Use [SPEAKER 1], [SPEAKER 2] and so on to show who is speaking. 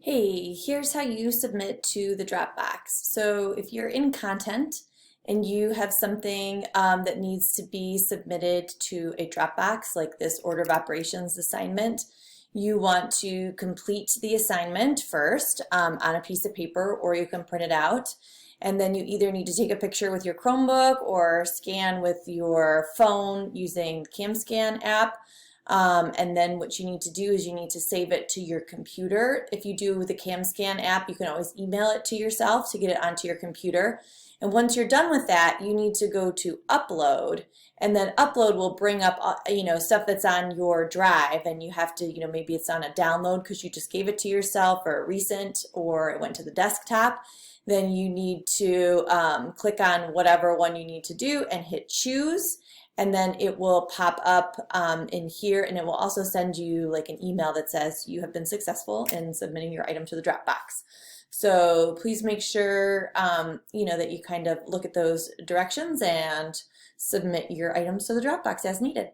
[SPEAKER 1] Hey, here's how you submit to the Dropbox. So if you're in content and you have something that needs to be submitted to a Dropbox, like this order of operations assignment, you want to complete the assignment first on a piece of paper, or you can print it out. And then you either need to take a picture with your Chromebook or scan with your phone using the CamScan app. And then what you need to do is you need to save it to your computer. If you do the CamScan app, you can always email it to yourself to get it onto your computer. And once you're done with that, you need to go to upload, and then upload will bring up stuff that's on your drive, and you have to, maybe it's on a download because you just gave it to yourself, or recent, or it went to the desktop. Then you need to click on whatever one you need to do and hit choose, and then it will pop up in here, and it will also send you like an email that says you have been successful in submitting your item to the Dropbox. So please make sure that you kind of look at those directions and submit your items to the Dropbox as needed.